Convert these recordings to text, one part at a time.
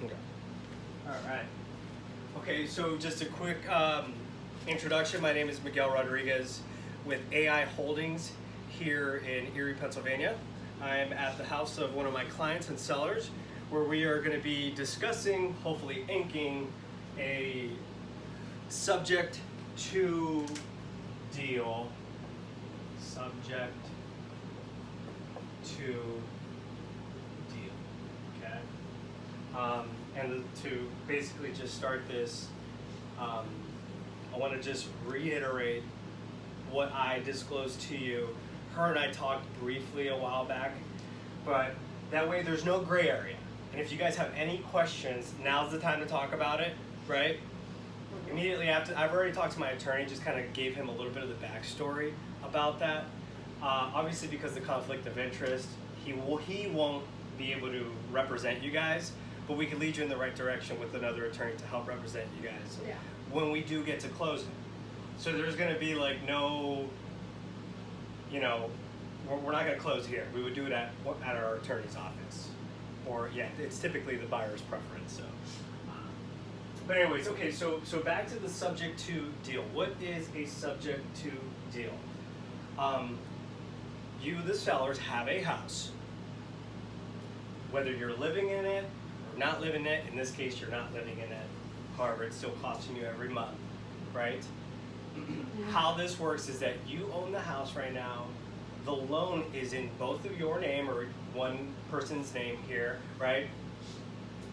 Okay. All right. Okay, so just a quick introduction. My name is Miguel Rodriguez with AI Holdings here in Erie, Pennsylvania. I'm at the house of one of my clients and sellers where we are going to be discussing, hopefully inking, a subject to deal. Subject to deal. Okay. And to basically just start this, I want to just reiterate what I disclosed to you. Her and I talked briefly a while back, but that way there's no gray area. And if you guys have any questions, now's the time to talk about it, right? Immediately after, I've already talked to my attorney, just kind of gave him a little bit of the backstory about that. Obviously, because of the conflict of interest, he won't be able to represent you guys, but we can lead you in the right direction with another attorney to help represent you guys when we do get to closing. So there's going to be like no, you know, we're not going to close here. We would do it at our attorney's office, or it's typically the buyer's preference. So, but anyways, okay. So back to the subject to deal. What is a subject to deal? You, the sellers, have a house. Whether you're living in it or not living in it, in this case, you're not living in it. However, it's still costing you every month, right? How this works is that you own the house right now. The loan is in both of your name or one person's name here, right?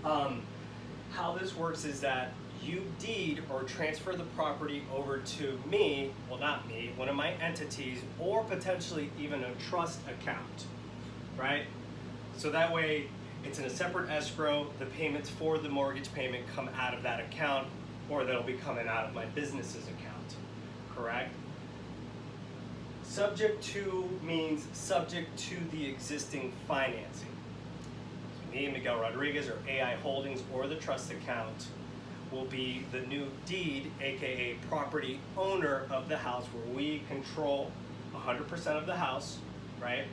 How this works is that you deed or transfer the property over to me, well not me, one of my entities, or potentially even a trust account, right? So that way it's in a separate escrow. The payments for the mortgage payment come out of that account, or they'll be coming out of my business's account, correct? Subject to means subject to the existing financing. So me, Miguel Rodriguez, or AI Holdings, or the trust account will be the new deed, aka property owner of the house, where we control 100% of the house, right?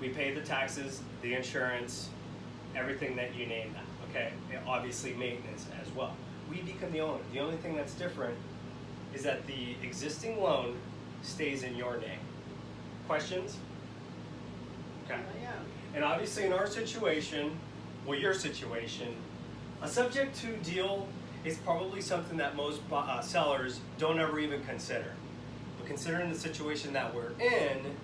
We pay the taxes, the insurance, everything that you name that, okay? And obviously maintenance as well. We become the owner. The only thing that's different is that the existing loan stays in your name. Questions? Okay. And obviously in our situation, well, your situation, a subject to deal is probably something that most sellers don't ever even consider. But considering the situation that we're in,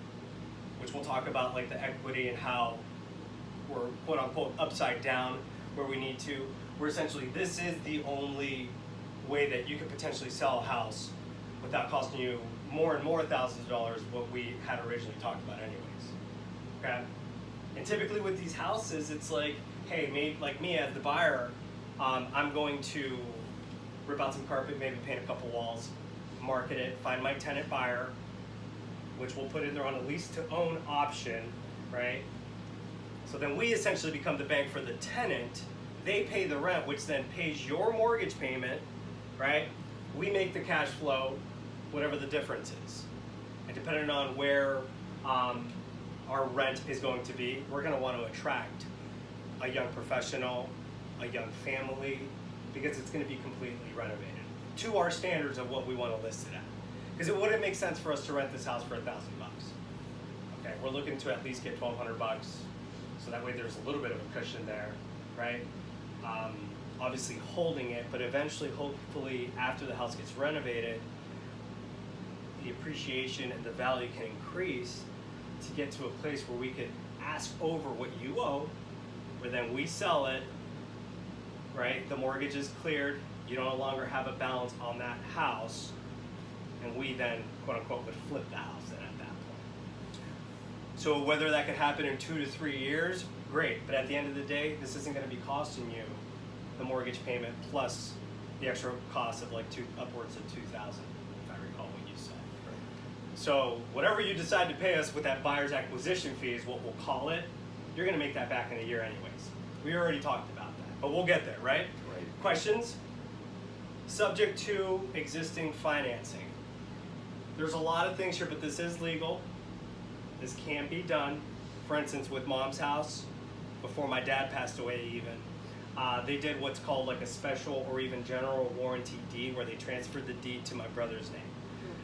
which we'll talk about, like the equity and how we're quote unquote upside down where we need to, we're essentially, this is the only way that you could potentially sell a house without costing you more and more thousands of dollars what we had originally talked about anyways, okay? And typically with these houses, it's like, hey, like me as the buyer, I'm going to rip out some carpet, maybe paint a couple walls, market it, find my tenant buyer, which we'll put in there on a lease to own option, right? So then we essentially become the bank for the tenant. They pay the rent, which then pays your mortgage payment, right? We make the cash flow, whatever the difference is. And depending on where our rent is going to be, we're gonna want to attract a young professional, a young family, because it's gonna be completely renovated to our standards of what we want to list it at. Because it wouldn't make sense for us to rent this house for $1,000. Okay, we're looking to at least get $1,200, so that way there's a little bit of a cushion there, right? Obviously holding it, but eventually, hopefully, after the house gets renovated, the appreciation and the value can increase to get to a place where we could ask over what you owe, where then we sell it, right? The mortgage is cleared, you no longer have a balance on that house, and we then, quote unquote, would flip the house then at that point. So whether that could happen in 2 to 3 years, great, but at the end of the day, this isn't gonna be costing you the mortgage payment plus the extra cost of like upwards of $2,000, if I recall what you said. Right. So whatever you decide to pay us with that buyer's acquisition fee is what we'll call it. You're gonna make that back in a year anyways. We already talked about that, but we'll get there, right? Right. Questions? Subject to existing financing. There's a lot of things here, but this is legal. This can be done. For instance, with mom's house, before my dad passed away even, they did what's called like a special or even general warranty deed where they transferred the deed to my brother's name.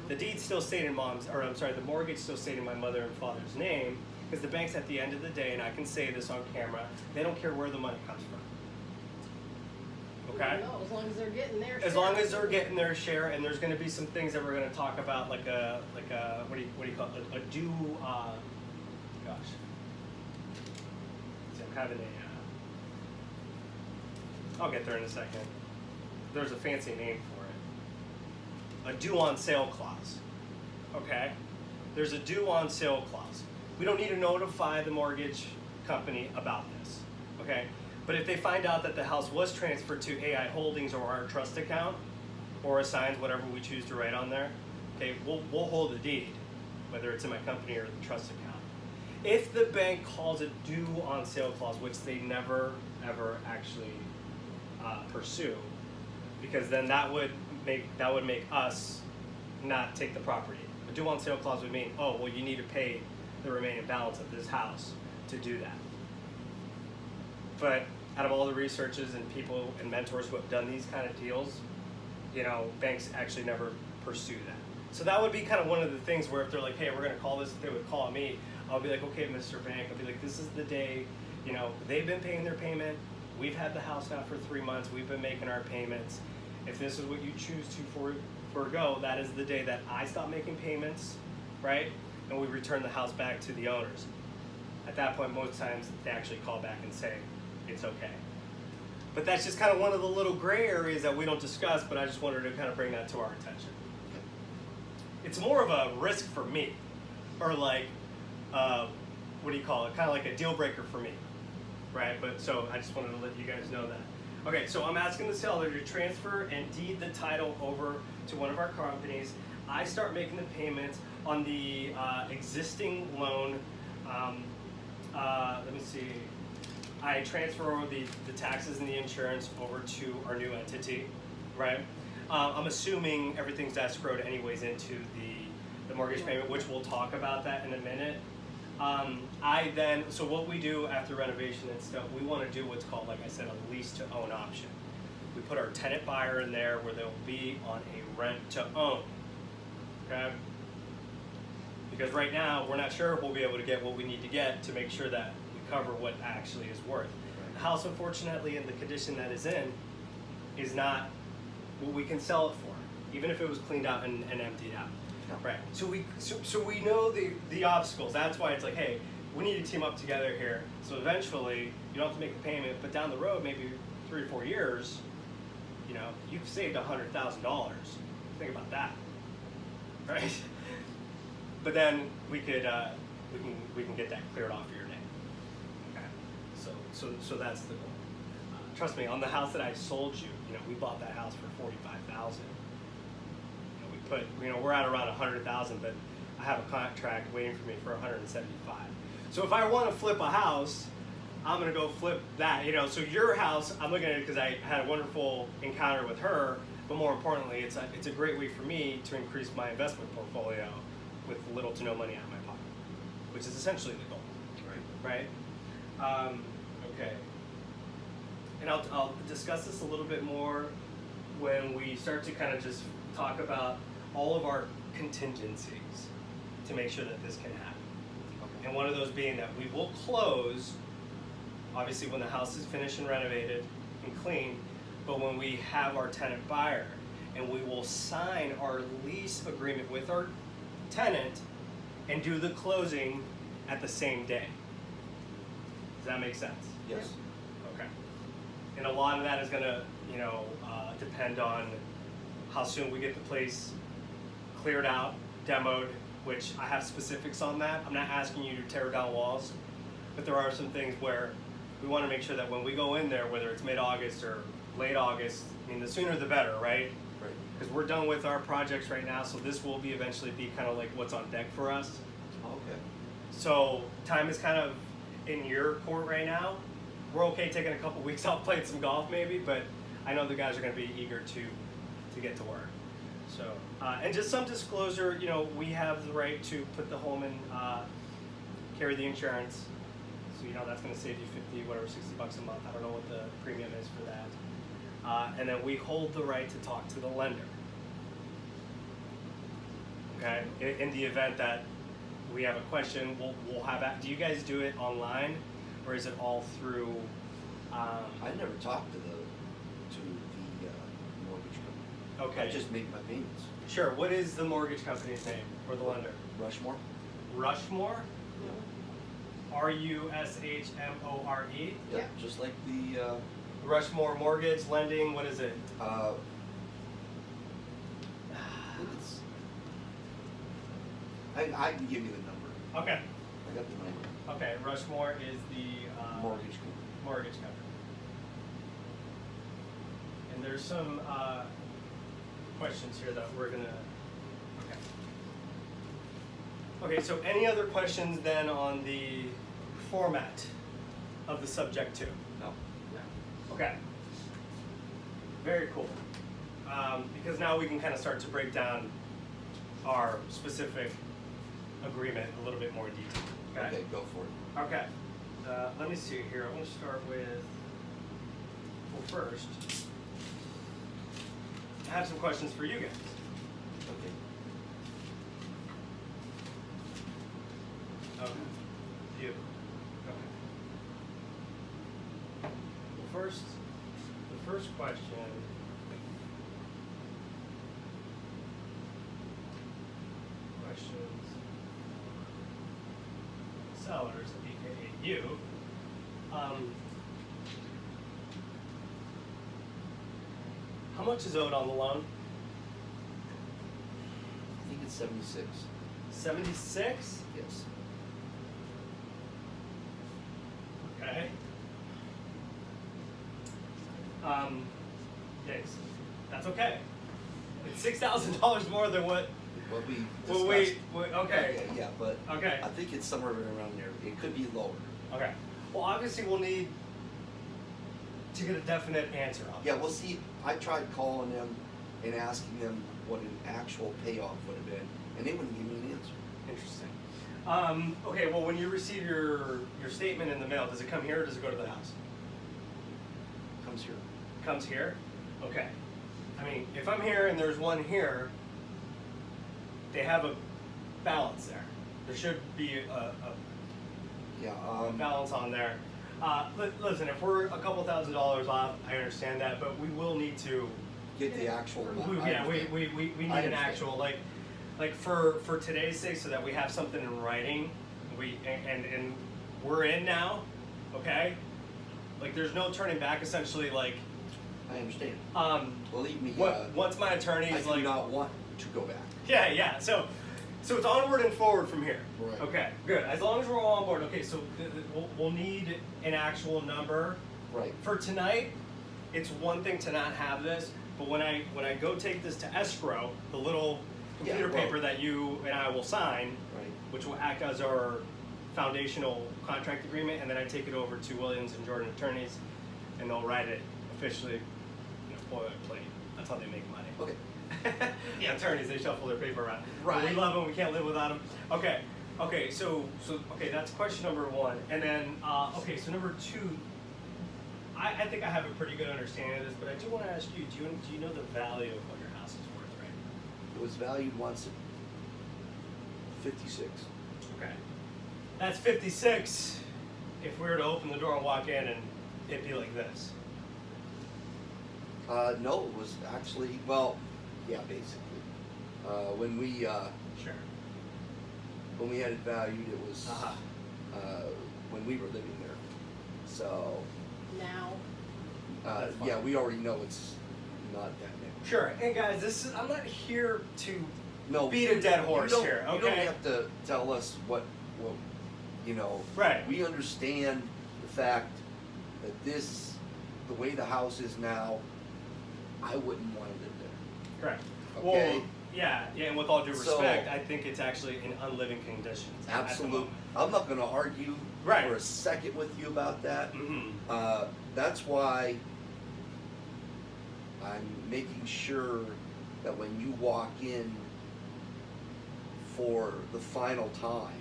The deed still stayed in the mortgage still stayed in my mother and father's name, because the banks at the end of the day, and I can say this on camera, they don't care where the money comes from. Okay? No, as long as they're getting their share. As long as they're getting their share, and there's going to be some things that we're going to talk about, like a what do you call it? A due, gosh. See, I'm having I'll get there in a second. There's a fancy name for it. A due on sale clause. Okay? There's a due on sale clause. We don't need to notify the mortgage company about this. Okay? But if they find out that the house was transferred to AI Holdings or our trust account, or assigned, whatever we choose to write on there, okay, we'll hold the deed, whether it's in my company or the trust account. If the bank calls it due on sale clause, which they never ever actually pursue, because then that would make us not take the property. A due on sale clause would mean, oh, well, you need to pay the remaining balance of this house to do that. But out of all the researchers and people and mentors who have done these kind of deals, you know, banks actually never pursue that. So that would be kind of one of the things where if they're like, hey, we're going to call this, they would call me. I'll be like, okay, Mr. Bank. I'll be like, this is the day, you know, they've been paying their payment. We've had the house now for 3 months. We've been making our payments. If this is what you choose to forego, that is the day that I stop making payments, right? And we return the house back to the owners. At that point, most times they actually call back and say, it's okay. But that's just kind of one of the little gray areas that we don't discuss, but I just wanted to kind of bring that to our attention. It's more of a risk for me, or like, what do you call it? Kind of like a deal breaker for me, right? But so I just wanted to let you guys know that. Okay, so I'm asking the seller to transfer and deed the title over to one of our companies. I start making the payments on the existing loan. Let me see. I transfer over the taxes and the insurance over to our new entity, right? I'm assuming everything's escrowed anyways into the mortgage payment, which we'll talk about that in a minute. So what we do after renovation and stuff, we want to do what's called, like I said, a lease to own option. We put our tenant buyer in there where they'll be on a rent to own, okay? Because right now, we're not sure if we'll be able to get what we need to get to make sure that cover what actually is worth. Right. The house, unfortunately, in the condition that is in, is not what we can sell it for, even if it was cleaned out and emptied out. No. Right. So we know the obstacles. That's why it's like, hey, we need to team up together here. So eventually, you don't have to make the payment, but down the road, maybe 3 or 4 years, you know, you've saved $100,000. Think about that, right? But then we can get that cleared off your name. So that's the goal. Trust me, on the house that I sold you, you know, we bought that house for $45,000. You know, we're at around $100,000, but I have a contract waiting for me for $175,000. So if I want to flip a house, I'm gonna go flip that. You know, so your house, I'm looking at it because I had a wonderful encounter with her, but more importantly, it's a great way for me to increase my investment portfolio with little to no money out of my pocket, which is essentially the goal. Right? Okay. And I'll discuss this a little bit more when we start to kind of just talk about all of our contingencies to make sure that this can happen. Okay. And one of those being that we will close, obviously when the house is finished and renovated and clean, but when we have our tenant buyer, and we will sign our lease agreement with our tenant and do the closing at the same day. Does that make sense? Yes. Okay. And a lot of that is going to, depend on how soon we get the place cleared out, demoed, which I have specifics on that. I'm not asking you to tear down walls, but there are some things where we want to make sure that when we go in there, whether it's mid-August or late August, I mean, the sooner the better, right? Right. Because we're done with our projects right now, so this will be eventually be kind of like what's on deck for us. Okay. So time is kind of in your court right now. We're okay taking a couple weeks off, playing some golf maybe, but I know the guys are going to be eager to get to work. So, and just some disclosure, we have the right to put the home in, carry the insurance. So that's going to save you 50, whatever, $60 a month. I don't know what the premium is for that. And then we hold the right to talk to the lender. Okay. In the event that we have a question, we'll have. Do you guys do it online, or is it all through? I never talked to the mortgage company. Okay. I just make my payments. Sure. What is the mortgage company's name or the lender? Rushmore. Rushmore. Yeah. Rushmore. Yeah. Just like the. Rushmore Mortgage Lending. What is it? I think it's. I can give you the number. Okay. I got the number. Okay. Rushmore is the Mortgage company. Mortgage company. And there's some questions here that we're gonna. Okay, so any other questions then on the format of the subject two? No. Okay. Very cool. Because now we can kind of start to break down our specific agreement a little bit more in detail. Okay, go for it. Okay. Let me see here. I'm going to start with, well, first, I have some questions for you guys. Okay. Okay. You. Okay. Well, the first question. Questions. Sellers, aka you. How much is owed on the loan? I think it's 76. 76? Yes. Okay. Yes. That's okay. It's $6,000 more than what. What we discussed. Well, wait, okay. Yeah, but Okay. I think it's somewhere around there. It could be lower. Okay. Well, obviously, we'll need to get a definite answer on Yeah, this. we'll see. I tried calling them and asking them what an actual payoff would have been, and they wouldn't give me an answer. Interesting. Okay. Well, when you receive your statement in the mail, does it come here or does it go to the house? Comes here. Comes here. Okay. I mean, if I'm here and there's one here, they have a balance there. There should be a balance on there. Listen, if we're a couple $1,000s off, I understand that, but we will need to get the actual. we need an actual like for today's sake, so that we have something in writing. And we're in now, okay? Like there's no turning back. Essentially, like. I understand. Believe me. Once my attorney is I do not want to go back. Yeah. So it's onward and forward from here. Right. Okay, good. As long as we're all on board. Okay, so we'll need an actual number. Right. For tonight, it's one thing to not have this, but when I go take this to escrow, the little computer paper that you and I will sign, right, which will act as our foundational contract agreement, and then I take it over to Williams and Jordan attorneys, and they'll write it officially, boilerplate. That's how they make money. Okay. Yeah, attorneys, they shuffle their paper around. Right. But we love them. We can't live without them. Okay. So that's question number one. And then so number two. I think I have a pretty good understanding of this, but I do want to ask you: do you know the value of what your house is worth right now? It was valued once at 56. Okay. That's 56. If we were to open the door and walk in, and it'd be like this. No, it was actually basically. When we Sure. when we had it valued, it was when we were living there. So Now. we already know it's not that now. Sure. And guys, I'm not here to beat a you dead horse don't- here. Okay. You don't have to tell us what Right. We understand the fact that the way the house is now, I wouldn't want to live there. Correct. Okay. Well, yeah, and with all due respect, I think it's actually in unliving conditions. Absolutely. I'm not going to argue Right. for a second with you about that. Mm-hmm. That's why I'm making sure that when you walk in for the final time,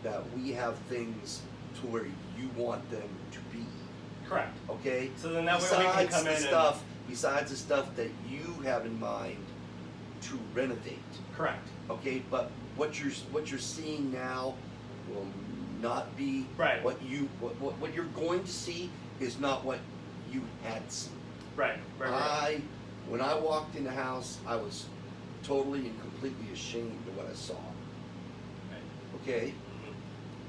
that we have things to where you want them to be. Correct. Okay? So then that way we can come in and... Besides the stuff that you have in mind to renovate. Correct. Okay, but what you're seeing now will not be right. what you're going to see is not what you had seen. Right. When I walked in the house, I was totally and completely ashamed of what I saw. Right. Okay?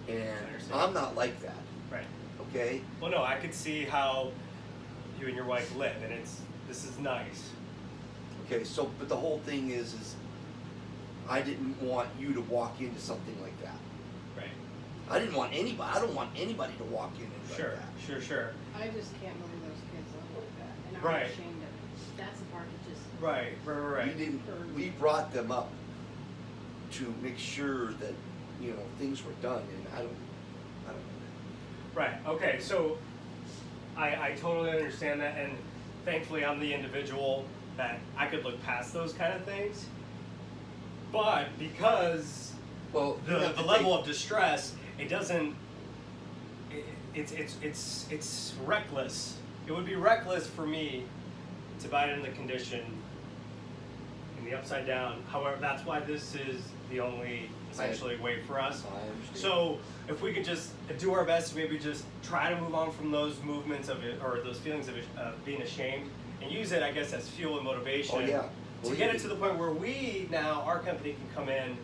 Mm-hmm. And I'm not like that. Right. Okay? Well, no, I could see how you and your wife live, and this is nice. Okay, so but the whole thing is I didn't want you to walk into something like that. Right. I don't want anybody to walk in like that. Sure. I just can't believe those kids live like that, and I'm Right. ashamed of it. That's the part that just Right. We brought them up to make sure that, you know, things were done, and I don't know. Right. Okay. So I totally understand that, and thankfully I'm the individual that I could look past those kind of things. But because the level of distress, it doesn't. It's reckless. It would be reckless for me to buy it in the condition, in the upside down. However, that's why this is the only essentially way for us. I understand. So if we could just do our best to maybe just try to move on from those movements of it, or those feelings of being ashamed, and use it, I guess, as fuel and motivation. Oh yeah. To get it to the point where we now, our company can come in,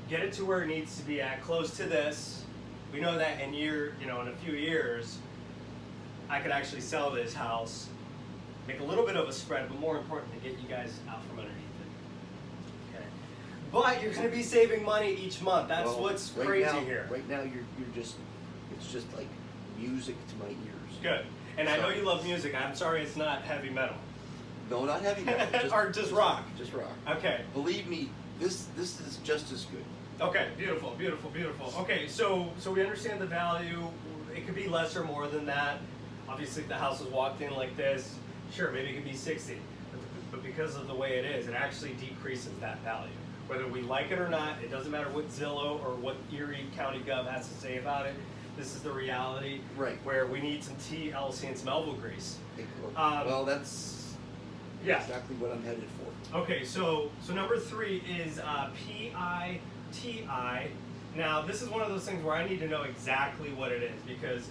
get it to where it needs to be at, close to this. We know that in a few years, I could actually sell this house, make a little bit of a spread, but more importantly, get you guys out from underneath it. Okay. But you're going to be saving money each month. That's what's crazy here. Right now, it's just like music to my ears. Good. And I know you love music. I'm sorry it's not heavy metal. No, not heavy metal. Or just rock. Just rock. Okay. Believe me, this is just as good. Okay, beautiful. Okay, so we understand the value. It could be less or more than that. Obviously, if the house was walked in like this, sure, maybe it could be 60. But because of the way it is, it actually decreases that value. Whether we like it or not, it doesn't matter what Zillow or what Erie County Gov has to say about it. This is the reality. Right. Where we need some TLC and some elbow grease. Well, that's exactly what I'm headed for. Okay, so number 3 is PITI. Now, this is one of those things where I need to know exactly what it is, because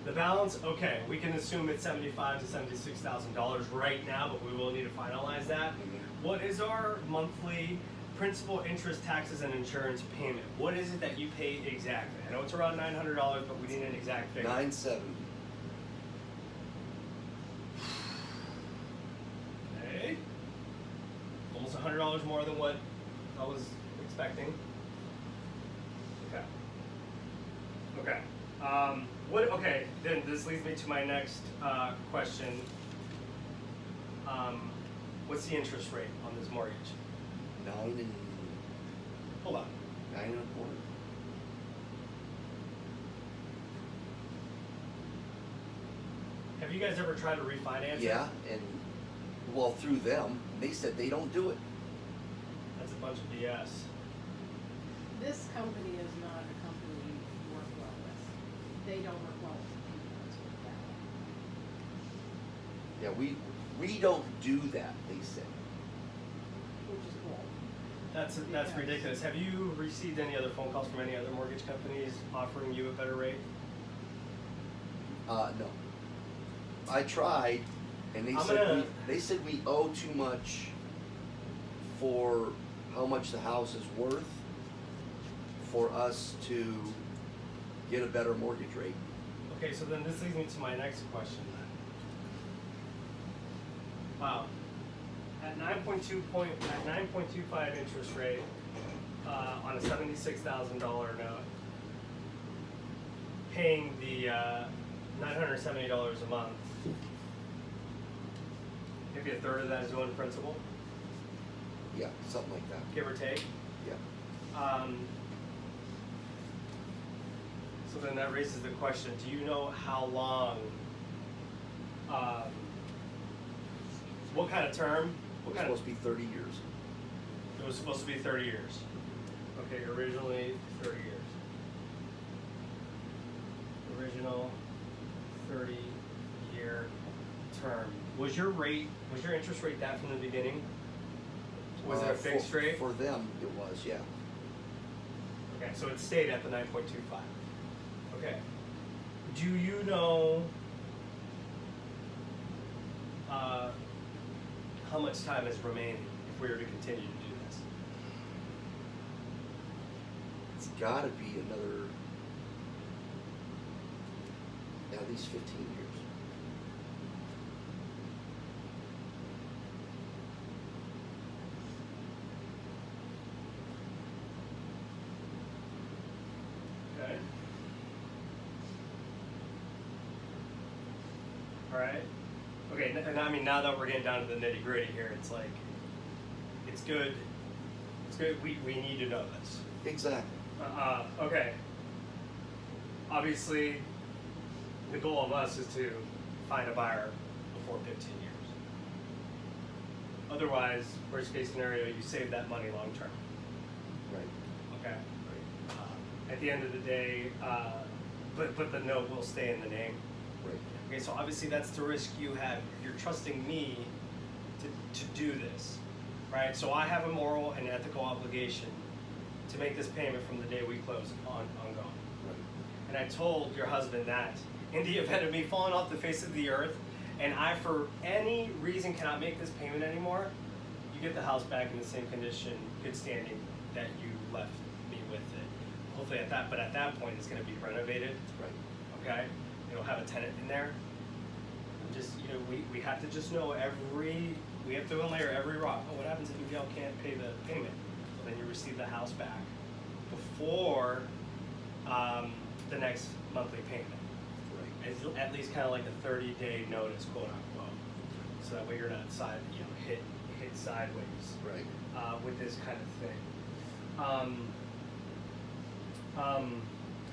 the balance, okay, we can assume it's $75,000 to $76,000 right now, but we will need to finalize that. Mm-hmm. What is our monthly principal, interest, taxes, and insurance payment? What is it that you pay exactly? I know it's around $900, but we need an exact figure. $970. Okay. Almost $100 more than what I was expecting. Okay. Okay. Then this leads me to my next question. What's the interest rate on this mortgage? 9 and Hold on. 9 and a quarter. Have you guys ever tried to refinance it? Yeah, and well, through them, they said they don't do it. That's a bunch of BS. This company is not a company you work well with. They don't work well with people, let's put it that way. Yeah, we don't do that, they said. Which is cool. That's Yes. ridiculous. Have you received any other phone calls from any other mortgage companies offering you a better rate? No. I tried, and they said we owe too much for how much the house is worth for us to get a better mortgage rate. Okay, so then this leads me to my next question then. Wow. At 9.25 interest rate on a $76,000 note, paying the $970 a month, maybe a third of that is going to principal, Yeah, something like that. give or take. Yeah. So then that raises the question, do you know how long, what kind of term? It's supposed to be 30 years. It was supposed to be 30 years. Okay, originally 30 years. 30-year term. Was your interest rate that from the beginning? Was it a fixed rate? For them, it was, yeah. Okay, so it stayed at the 9.25. Okay. Do you know how much time is remaining if we were to continue to do this? It's got to be another, at least 15 years. Okay. All right. Okay, and I mean, now that we're getting down to the nitty gritty here, it's like, it's good. It's good. We need to know this. Exactly. Okay. Obviously, the goal of us is to find a buyer before 15 years. Otherwise, worst case scenario, you save that money long term. Right. Okay. At the end of the day, but the note will stay in the name. Right. Okay, so obviously that's the risk you have. You're trusting me to do this, right? So I have a moral and ethical obligation to make this payment from the day we close ongoing. Right. And I told your husband that in the event of me falling off the face of the earth and I for any reason cannot make this payment anymore, you get the house back in the same condition, good standing that you left me with it. Hopefully at that point it's going to be renovated. Right. Okay, it'll have a tenant in there. Just, we have to just know we have to unlayer every rock. Oh, what happens if you can't pay the payment? Well, then you receive the house back before the next monthly payment. Right. It's at least kind of like a 30-day notice, quote unquote. So that way you're not hit sideways. Right. With this kind of thing.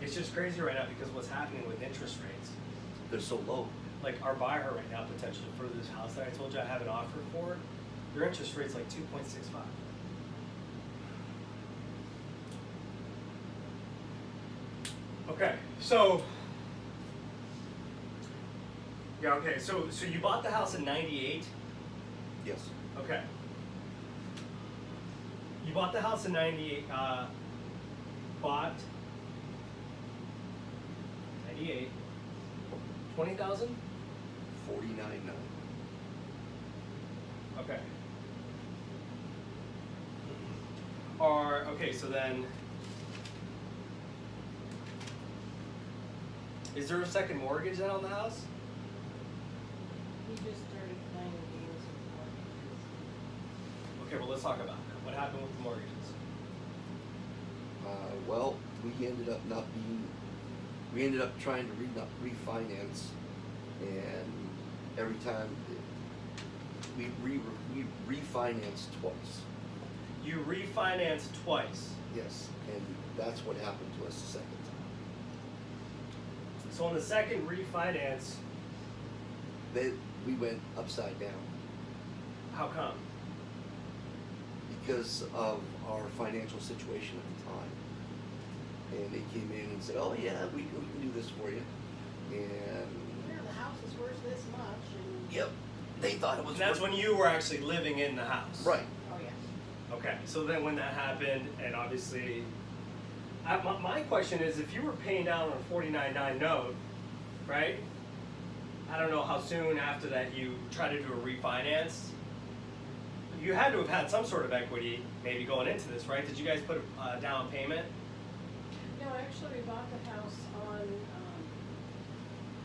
It's just crazy right now because what's happening with interest rates. They're so low. Like our buyer right now, potentially for this house that I told you I have an offer for, their interest rate's like 2.65. Okay, so yeah, okay, so you bought the house in '98. Yes. Okay. You bought the house in '98. Bought 98. 20,000. 49.9. Okay. Okay, so then, is there a second mortgage then on the house? He just started playing games with mortgages. Okay, well let's talk about that. What happened with the mortgages? Well, we ended up trying to refinance, and every time we refinanced twice. You refinanced twice. Yes, and that's what happened to us the second time. So on the second refinance, We went upside down how come? because of our financial situation at the time. And they came in and said, "Oh yeah, we can do this for you." And Yeah, the house is worth this much, and yep, they thought it was. And that's when you were actually living in the house. Right. oh yeah. Okay, so then when that happened, and obviously, my question is, if you were paying down on a 49.9 note, right? I don't know how soon after that you tried to do a refinance. You had to have had some sort of equity maybe going into this, right? Did you guys put a down payment? No, actually, we bought the house on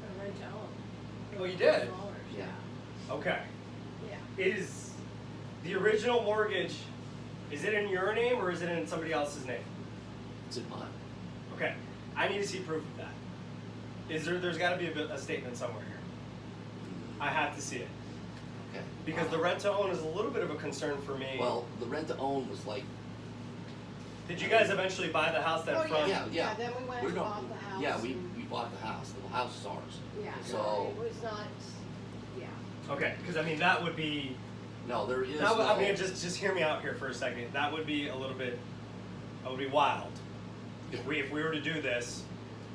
a rent to own. Oh, you did? Yeah. Okay. Yeah. Is the original mortgage, is it in your name or is it in somebody else's name? It's in mine. Okay, I need to see proof of that. There's got to be a statement somewhere here. I have to see it. Okay. Because the rent to own is a little bit of a concern for me. Well, the rent to own was like. Did you guys eventually buy the house that Oh, front? Yeah. Then we went We're and not- bought the house. Yeah, we and- bought the house. The house is ours. Yeah. So- No, it was not. Yeah. Okay, because I mean that would be. No, there is. That would, no, I mean, just hear me out here for a second. That would be a little bit. That would be wild. If we were to do this,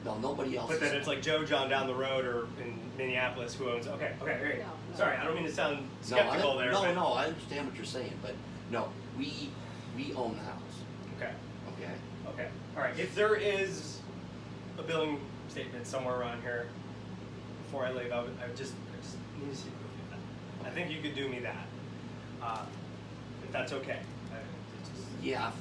No, nobody else. But then it's like Joe John down the road or in Minneapolis who owns. Okay, great. No. Sorry, I don't mean to sound skeptical there. But, No, I understand what you're saying, but no, we own the house. Okay. Okay. All right. If there is a billing statement somewhere around here, before I leave, I just need to see proof of that. I think you could do me that, if that's okay. Yeah,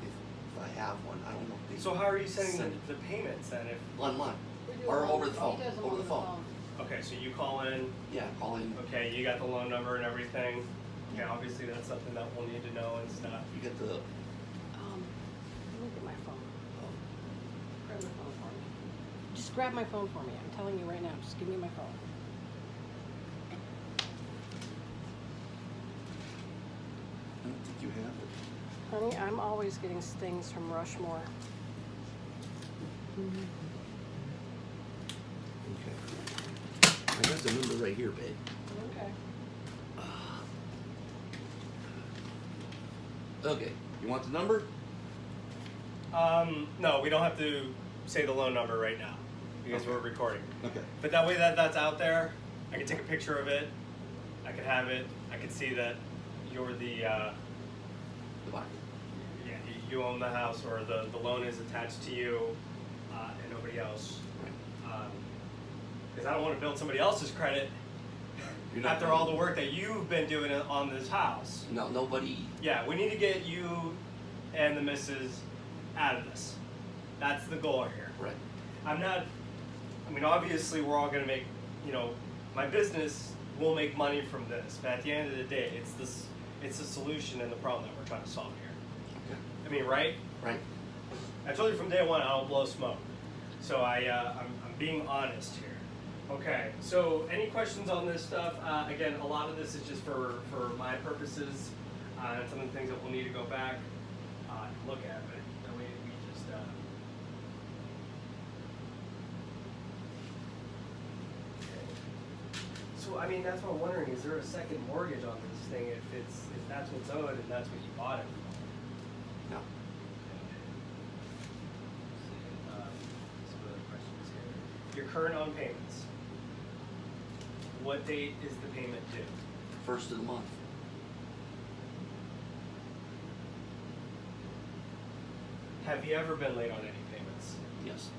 if I have one, I don't know if they. So how are you sending the payments then? If Online, We do or it over the he phone, does them over the phone. okay, so you call in. Yeah, calling. Okay, you got the loan number and everything. Okay, obviously that's something that we'll need to know and stuff. You get the. Let me get my phone. Grab my phone for me. Just grab my phone for me. I'm telling you right now. Just give me my phone. I don't think you have it. Honey, I'm always getting stings from Rushmore. Okay. I got the number right here, babe. Okay. Okay. You want the number? No, we don't have to say the loan number right now because we're recording. Okay. But that way that's out there, I can take a picture of it. I can have it. I can see that you're the The buyer. yeah, you own the house or the loan is attached to you and nobody else. Right. Because I don't want to build somebody else's credit You're not after all the work that you've been doing on this house. No, nobody. Yeah, we need to get you and the missus out of this. That's the goal here. Right. I mean, obviously we're all gonna make, my business will make money from this, but at the end of the day, it's the solution and the problem that we're trying to solve here. Okay. I mean, right? Right. I told you from day one I don't blow smoke. So I'm being honest here. Okay, so any questions on this stuff? Again, a lot of this is just for my purposes, and some of the things that we'll need to go back and look at, but that way we just okay. So I mean, that's what I'm wondering, is there a second mortgage on this thing if that's what's owed and that's what you bought it for? No. Some other questions here. Your current on payments. What date is the payment due? First of the month. Have you ever been late on any payments? Yes.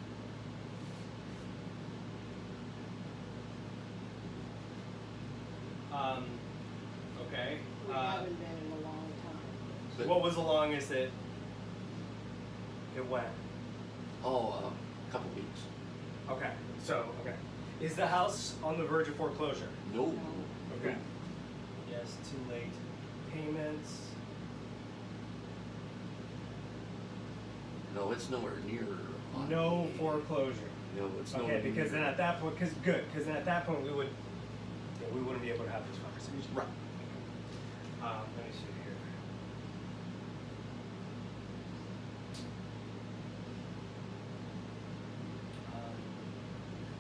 Okay. We haven't been in a long time. But- What was the longest it went? Oh, a couple weeks. Okay. Okay. Is the house on the verge of foreclosure? No. No. Okay. Yes, too late payments. No, it's nowhere near. on No the- foreclosure. No, it's nowhere Okay, because near. then at that point, because then at that point we wouldn't be able to have this conversation. Right. Let me see here.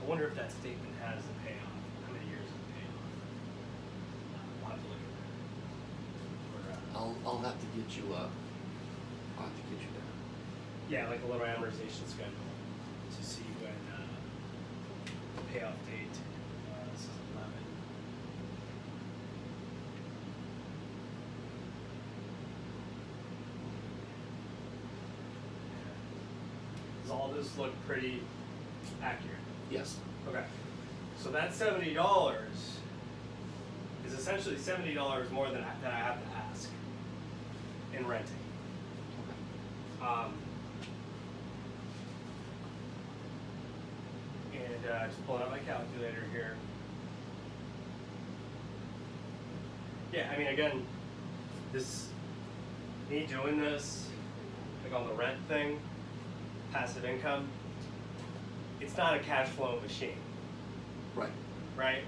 I wonder if that statement has a payoff. How many years of payoff? We'll have to look at that. I'll have to get you. I'll have to get you that. Yeah, like a little amortization schedule to see when the payoff date. This is 11. Does all this look pretty accurate? Yes. Okay. So that $70 is essentially $70 more than I have to ask in renting. And just pulling out my calculator here. Yeah, I mean, again, me doing this, like on the rent thing, passive income, it's not a cash flow machine, Right. right?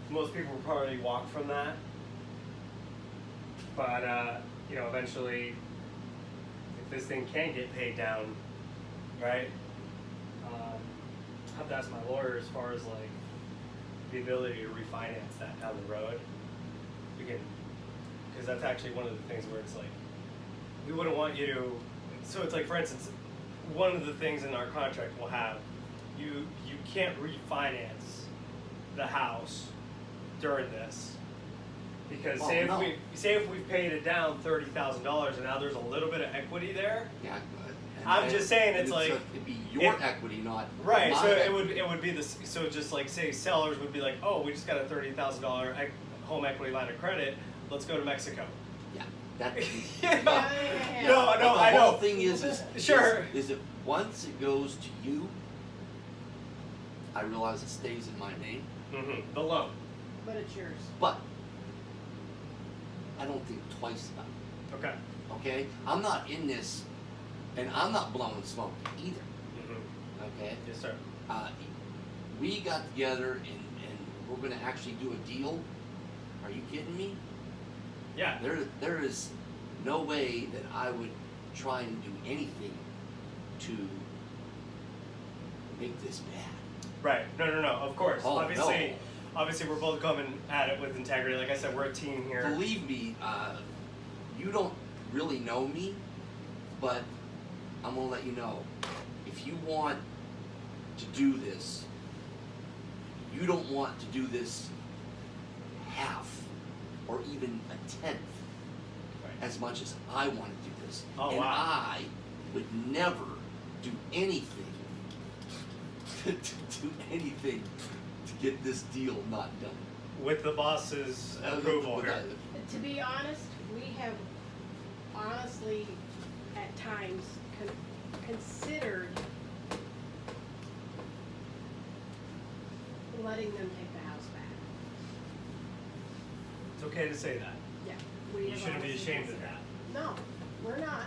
Most people will probably walk from that, but eventually, if this thing can get paid down, right? I have to ask my lawyer as far as like the ability to refinance that down the road. Because that's actually one of the things where it's like we wouldn't want you to. So it's like, for instance, one of the things in our contract we'll have, you can't refinance the house during this. Because say if we paid it down $30,000 and now there's a little bit of equity there. Yeah. I'm just saying it's like it'd be your equity, not right. my So equity. it would be this. So just like say sellers would be like, oh, we just got a $30,000 home equity line of credit. Let's go to Mexico. Yeah. That. Yeah. No, I The know. whole thing is Sure. Is it once it goes to you, I realize it stays in my name, Mm-hmm. The loan. But it's yours. but I don't think twice about it. Okay. Okay, I'm not in this, and I'm not blowing smoke either. Mm-hmm. Okay, Yes, sir. we got together and we're gonna actually do a deal. Are you kidding me? Yeah. There is no way that I would try and do anything to make this bad. Right. No. Of course. Oh, obviously, no. obviously, we're both coming at it with integrity. Like I said, we're a team here. Believe me, you don't really know me, but I'm gonna let you know. If you want to do this, you don't want to do this half or even a tenth Right. as much as I want to do this. Oh, and wow. I would never do anything to do anything to get this deal not done. With the boss's approval With here. that- To be honest, we have honestly, at times, considered letting them take the house back. It's okay to say that. Yeah. We You have shouldn't be honestly ashamed of considered- that. No, we're not.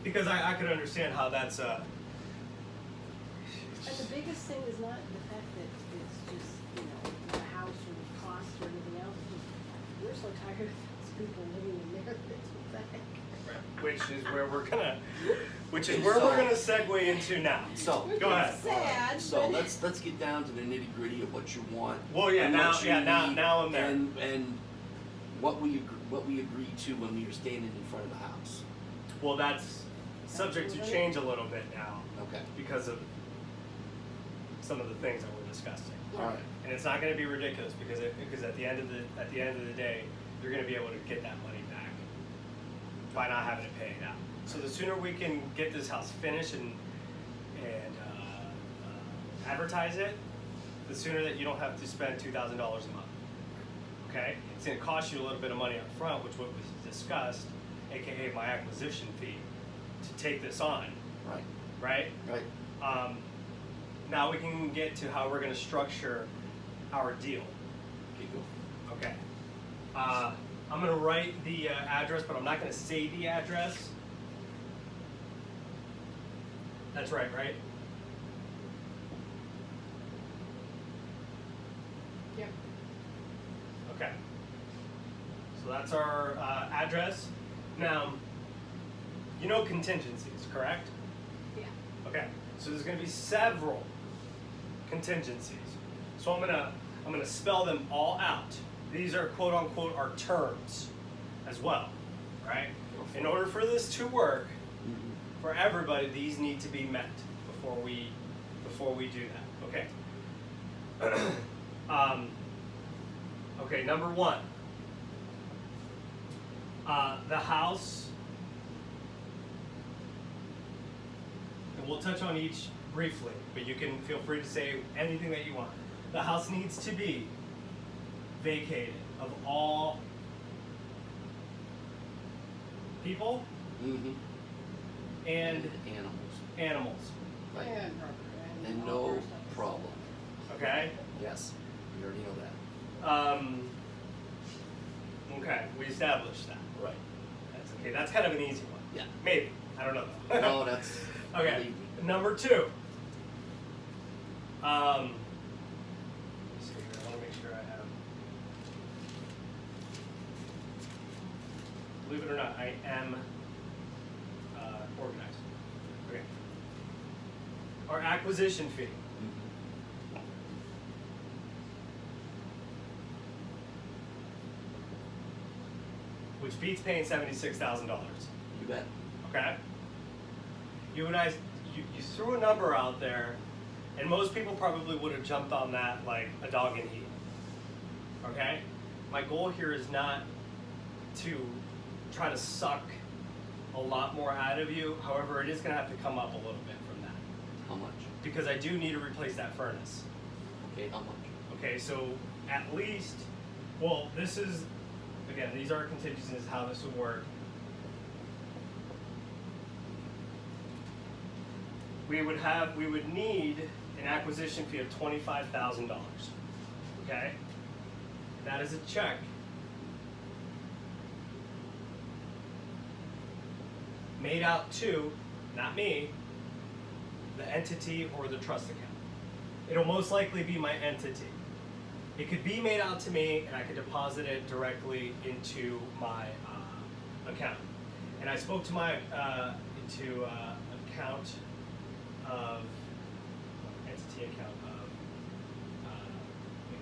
Because I could understand how that's And the biggest thing is not the fact that it's just, the house or the cost or anything else. It's just, we're so tired of those people living in there that it's pathetic. which is where we're gonna segue into now. So Which Go is ahead. sad, So but- let's get down to the nitty gritty of what you want. Well, yeah, and now- what you yeah, now- need, now I'm there. And what we agreed to when we were standing in front of the house. Well, that's subject to change a little bit now Okay. because of some of the things that we're discussing. All right. And it's not going to be ridiculous because at the end of the day, you're going to be able to get that money back by not having to pay it out. So the sooner we can get this house finished and advertise it, the sooner that you don't have to spend $2,000 a month. Okay, it's going to cost you a little bit of money up front, which what was discussed, aka my acquisition fee, to take this on, Right. right? Right. Now we can get to how we're going to structure our deal. Okay, go. Okay. I'm going to write the address, but I'm not going to say the address. That's right, right? Yep. Okay. So that's our address. Now, you know contingencies, correct? Yeah. Okay. So there's going to be several contingencies. So I'm gonna spell them all out. These are quote unquote our terms as well, right? In order for this to work for everybody, these need to be met before we do that. Okay. Okay. Number one. The house. And we'll touch on each briefly, but you can feel free to say anything that you want. The house needs to be vacated of all people Mm-hmm. and Animals. animals. Right. And And all no our stuff. problem. Okay? Yes. We already know that. Okay, we established that. Right. That's okay. That's kind of an easy one. Yeah. Maybe. I don't know though. No, that's. Okay. believe me. Number two. Let me see here. I want to make sure I have. Believe it or not, I am organized. Okay. Our acquisition fee. Mhm. Which beats paying $76,000. You bet. Okay? you and I, you threw a number out there, and most people probably would have jumped on that like a dog in heat. Okay? My goal here is not to try to suck a lot more out of you. However, it is going to have to come up a little bit from that. How much? Because I do need to replace that furnace. Okay, how much? Okay, so at least, well, this is, again, these are contingencies how this would work. We would need an acquisition fee of $25,000. Okay? That is a check made out to, not me, the entity or the trust account. It'll most likely be my entity. It could be made out to me, and I could deposit it directly into my account. And I spoke to my account of entity account of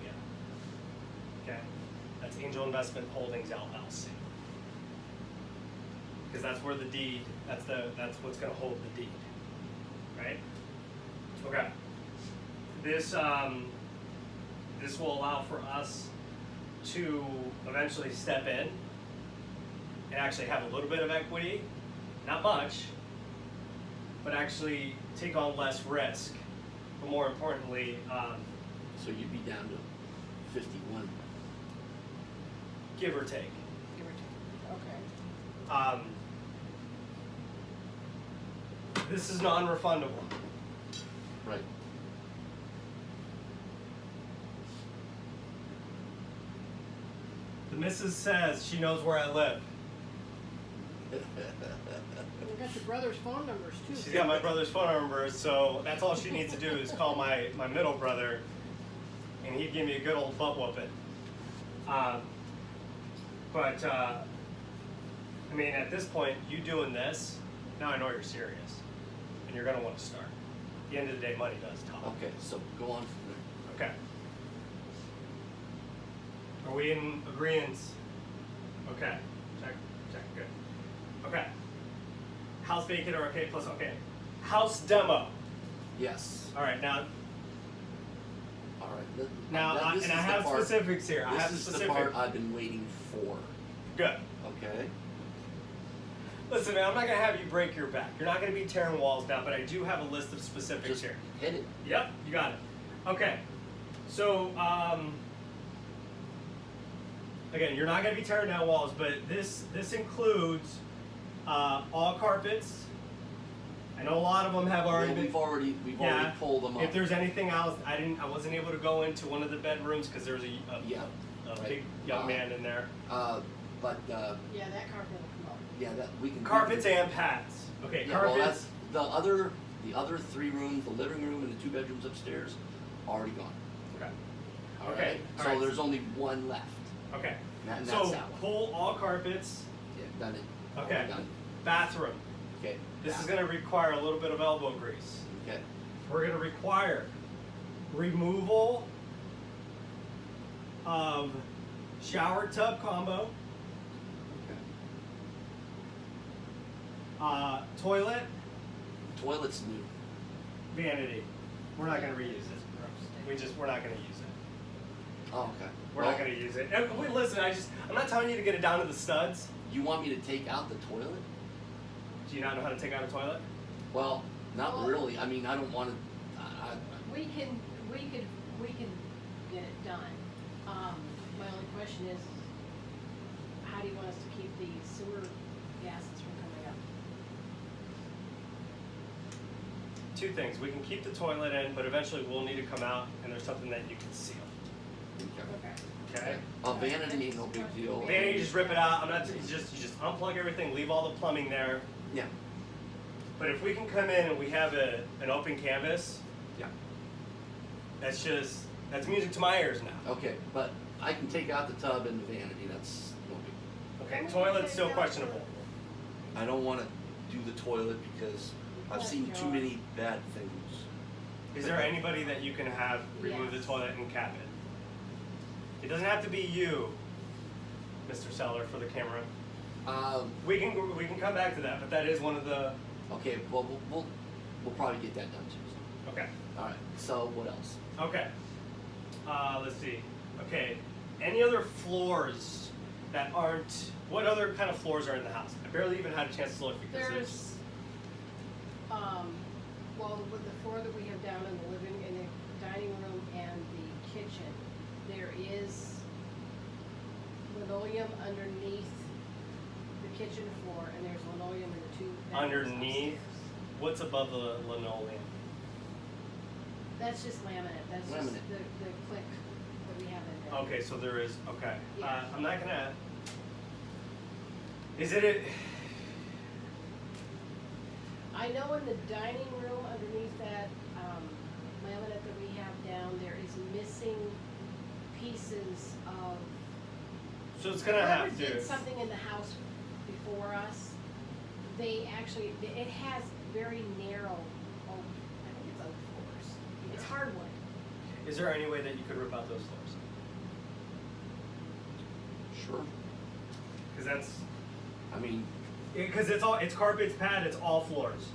again. Okay, that's Angel Investment Holdings LLC. Because that's where the deed. That's what's going to hold the deed. Right? Okay. This will allow for us to eventually step in and actually have a little bit of equity, not much, but actually take on less risk. But more importantly, So you'd be down to 51. give or take. Give or take. Okay. This is non-refundable. Right. The missus says she knows where I live. We got your brother's phone numbers too. She's got my brother's phone number, so that's all she needs to do is call my middle brother, and he'd give me a good old butt whooping. I mean, at this point, you doing this, now I know you're serious, and you're gonna want to start. At the end of the day, money does talk. Okay, so go on from there. Okay. Are we in agreement? Okay. Check, good. Okay. House vacant or okay, plus okay. House demo. Yes. All right, now All right. and I have specifics here. I have This is specifics. the part I've been waiting for. Good. Okay. Listen, man, I'm not gonna have you break your back. You're not gonna be tearing walls down, but I do have a list of specifics Just here. hit it. Yep, you got it. Okay. So, again, you're not gonna be tearing down walls, but this includes all carpets. I know a lot of them have already been. We've already pulled them up. If there's anything else, I wasn't able to go into one of the bedrooms because there was a right. big young man in there. But Yeah, that carpet will come up. yeah, that we can. Carpets and pads. Okay, Yeah, well, carpets. that's the other 3 rooms, the living room and the 2 bedrooms upstairs, already gone. Okay. All Okay, right. all So right. there's only one left. Okay. And that's So that one. pull all carpets. Yeah, done it. Okay. Already done. Bathroom. Okay. This is going to require a little bit of elbow grease. Okay. We're going to require removal of shower tub combo, Okay. toilet, Toilet's new. vanity. We're not going to reuse it. We're not going to use it. Oh, okay. We're not going to use it. And wait, listen, I'm not telling you to get it down to the studs. You want me to take out the toilet? Do you not know how to take out a toilet? Well, not really. I mean, I don't want to. We can get it done. My only question is, how do you want us to keep the sewer gases from coming up? Two things. We can keep the toilet in, but eventually we'll need to come out, and there's something that you can seal. Okay. Okay? Vanity ain't no big deal. Vanity, you just rip it out. You just unplug everything, leave all the plumbing there. Yeah. But if we can come in and we have an open canvas, Yeah. that's music to my ears now. Okay, but I can take out the tub and the vanity. That's no big. Okay, toilet's still questionable. I don't want to do the toilet because I've seen too many bad things. Is there anybody that you can have remove the Yes. toilet and cap it? It doesn't have to be you, Mr. Seller, for the camera. We can come back to that, but that is one of the Okay, well, we'll probably get that done too. Okay. All right. So what else? Okay. Let's see. Okay. Any other floors that aren't? What other kind of floors are in the house? I barely even had a chance to look because There's, well, with the floor that we have down in the dining room and the kitchen, there is linoleum underneath the kitchen floor, and there's linoleum in the two bedrooms underneath. upstairs. What's above the linoleum? That's just laminate, that's just Laminate. the click that we have in there. Okay, so there is. Okay. Yeah. I'm not gonna. Is it a? I know in the dining room underneath that laminate that we have down, there is missing pieces of. So it's gonna have Whoever did to. something in the house before us, they actually, it has very narrow oak, I think it's oak floors. It's hardwood. Is there any way that you could rip out those floors? Sure. Because that's. I mean, Because it's carpet, it's pad, it's all floors.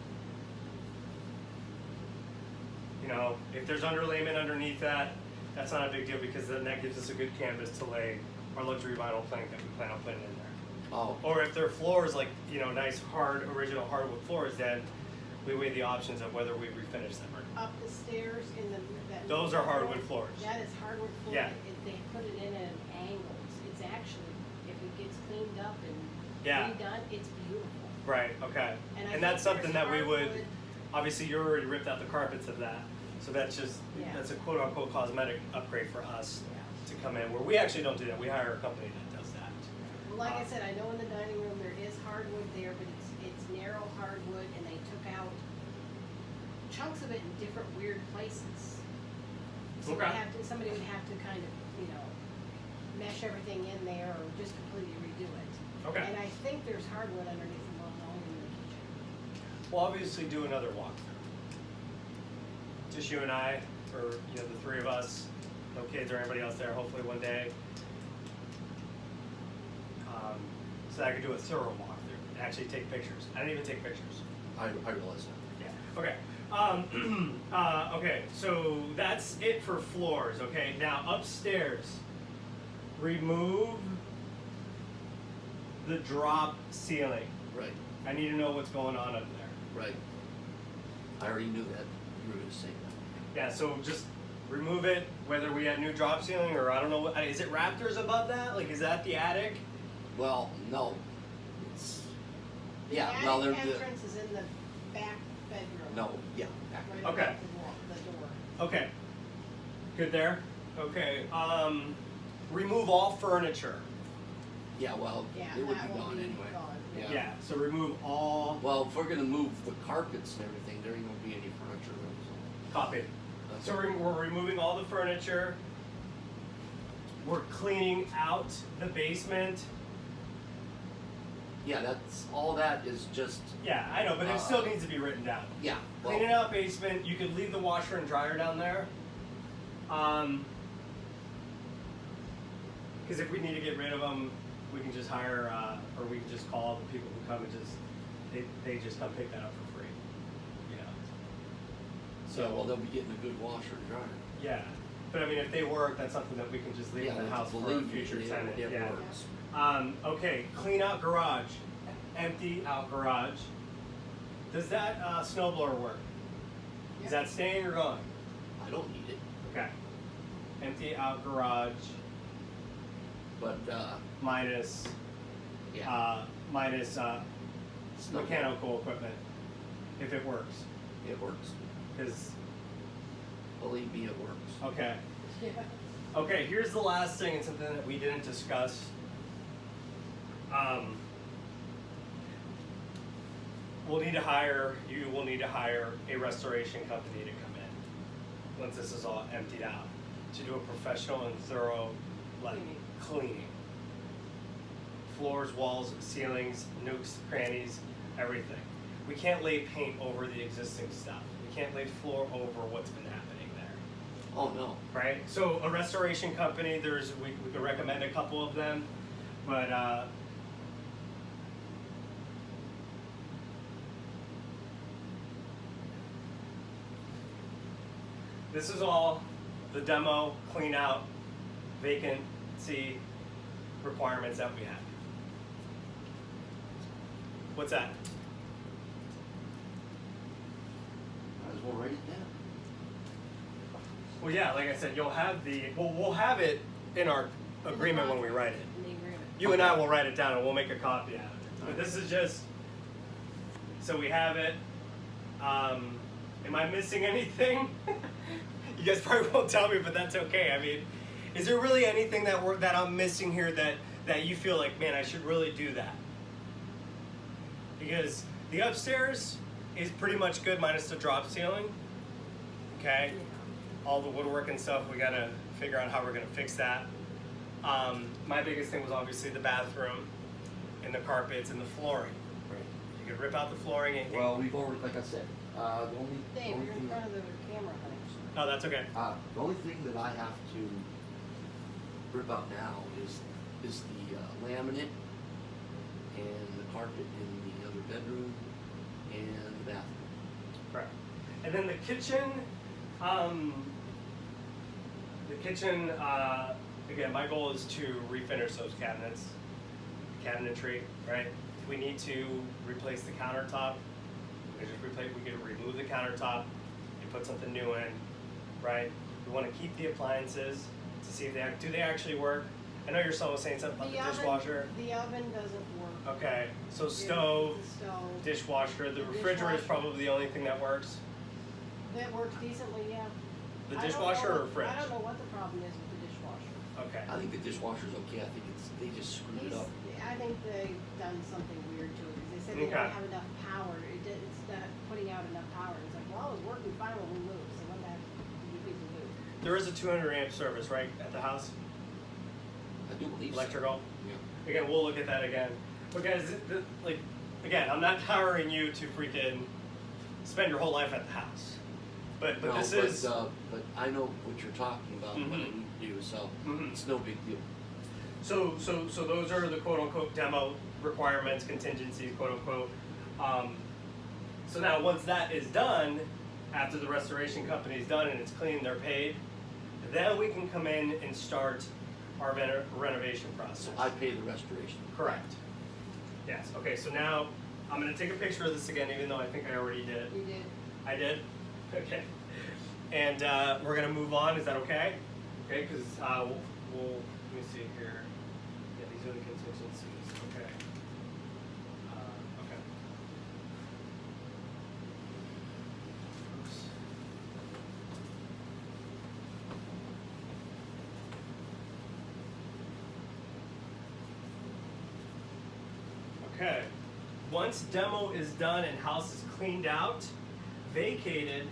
You know, if there's underlayment underneath that, that's not a big deal because then that gives us a good canvas to lay our luxury vinyl plank that we plan on putting in there. oh, Or if they're floors like, you know, nice hard original hardwood floors, then we weigh the options of whether we refinish them or not. Up the stairs in that. Those are hardwood floors. That is hardwood floor. Yeah. They put it in at an angle. It's actually, if it gets cleaned up and Yeah. redone, it's beautiful. Right, okay. And I And that's think something there's that we would, hardwood. obviously you already ripped out the carpets of that. So that's just, Yeah. that's a quote unquote cosmetic upgrade for us Yeah. to come in, where we actually don't do that. We hire a company that does that. Well, like I said, I know in the dining room there is hardwood there, but it's narrow hardwood, and they took out chunks of it in different weird places. So Okay. somebody would have to kind of, you know, mesh everything in there or just completely redo it. Okay. And I think there's hardwood underneath the linoleum in the kitchen. We'll obviously do another walkthrough. Just you and I, or, you know, the three of us, no kids or anybody else there, hopefully one day. So that I could do a thorough walkthrough and actually take pictures. I didn't even take pictures. I realize that. Yeah. Okay. Okay. So that's it for floors. Okay. Now upstairs, remove the drop ceiling. Right, I need to know what's going on up there. right. I already knew that you were going to say that. Yeah. So just remove it. Whether we had new drop ceiling or I don't know what. Is it rafters above that? Like, is that the attic? Well, no. It's The yeah. attic Well, they're entrance is in the back bedroom. no. Yeah. Back. Right Okay. above the door. Okay. Good there. Okay. Remove all furniture. Yeah. Well, Yeah, it would that be will gone be anyway. gone, Yeah. Yeah. So remove all. Well, if we're gonna move the carpets and everything, there ain't gonna be any furniture. Copy. So. So we're removing all the furniture. We're cleaning out the basement. Yeah, that's all. That is just Yeah, I know, but it still needs to be written down. yeah. Well, Cleaning out basement. You could leave the washer and dryer down there. Because if we need to get rid of them, we can just hire, or we can just call the people who come and just they just come pick that up for free. You know. so well, they'll be getting a good washer and dryer. Yeah, but I mean, if they work, that's something that we can just leave Yeah, in the house for a believe me, future it tenant. Yeah. works. Okay, clean out garage, empty out garage. Does that snowblower work? Is that staying or going? I don't need it, Okay. Empty out garage but minus yeah, minus it's not- mechanical equipment if it works. It works. Because Believe me, it works. okay. Yeah. Okay, here's the last thing and something that we didn't discuss. You will need to hire a restoration company to come in once this is all emptied out to do a professional and thorough cleaning. Floors, walls, ceilings, nooks, crannies, everything. We can't lay paint over the existing stuff. We can't lay floor over what's been happening there. Oh no. Right? So a restoration company, we could recommend a couple of them, but This is all the demo, clean out, vacancy requirements that we have. What's that? Might as well write it down. Well, yeah, like I said, you'll have we'll have it in our agreement when we write it. In the agreement. You and I will write it down and we'll make a copy out of it. But this is just, so we have it. Am I missing anything? You guys probably won't tell me, but that's okay. I mean, is there really anything that I'm missing here that you feel like, man, I should really do that? Because the upstairs is pretty much good minus the drop ceiling. Okay? Yeah. All the woodwork and stuff, we gotta figure out how we're gonna fix that. My biggest thing was obviously the bathroom and the carpets and the flooring. Right. You could rip out the flooring and Well, we've already, like I said, the only Dave, you're in thing, front of the camera, honey. oh, that's okay. the only thing that I have to rip out now is the laminate and the carpet in the other bedroom and the bathroom. Right. And then the kitchen, again, my goal is to refinish those cabinets, cabinetry, right? If we need to replace the countertop, we can remove the countertop and put something new in, right? We want to keep the appliances to see if they actually work. I know your son was saying something about the dishwasher. The oven doesn't work. Okay, so Yeah, stove, the stove. dishwasher, the refrigerator is Dishwasher. probably the only thing that works. That works decently, yeah. The I don't dishwasher know or what- fridge? I don't know what the problem is with the dishwasher. Okay. I think the dishwasher's okay. I think they just screwed it up. I think they've done something weird to it, because they said they Okay. don't have enough power, it's not putting out enough power, it's like, well, it was working fine when we moved, so what the heck did you people do? There is a 200 amp service, right, at the house? I do believe Electrical? So. Yeah. Again, we'll look at that again. But guys, like, again, I'm not hiring you to freaking spend your whole life at the house. But No, this is, but I know what you're talking about. What I Mhm. need to do, so Mhm. it's no big deal. so those are the quote unquote demo requirements, contingencies, quote unquote. So now once that is done, after the restoration company is done and it's clean, they're paid, then we can come in and start our renovation process. So I pay the restoration. Correct. Yes. Okay. So now I'm going to take a picture of this again, even though I think I already did. You did. I did. Okay. And we're going to move on. Is that okay? Okay. Because we'll let me see here. Yeah, these are the contingencies. Okay. Okay. Oops. Okay. Once demo is done and house is cleaned out, vacated,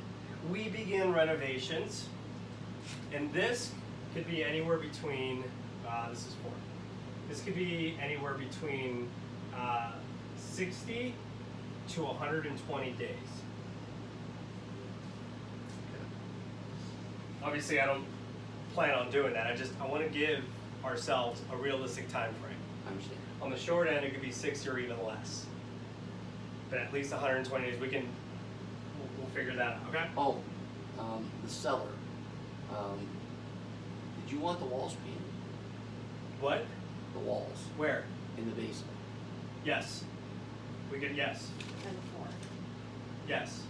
we begin renovations. And this could be anywhere between, this is 4. This could be anywhere between 60 to 120 days. Obviously, I don't plan on doing that. I want to give ourselves a realistic time frame. I understand. On the short end, it could be 60 or even less. But at least 120 days, we'll figure that out, okay? Oh, the cellar. Did you want the walls painted? What? The walls Where? in the basement. Yes. We could, yes. And the floor. Yes.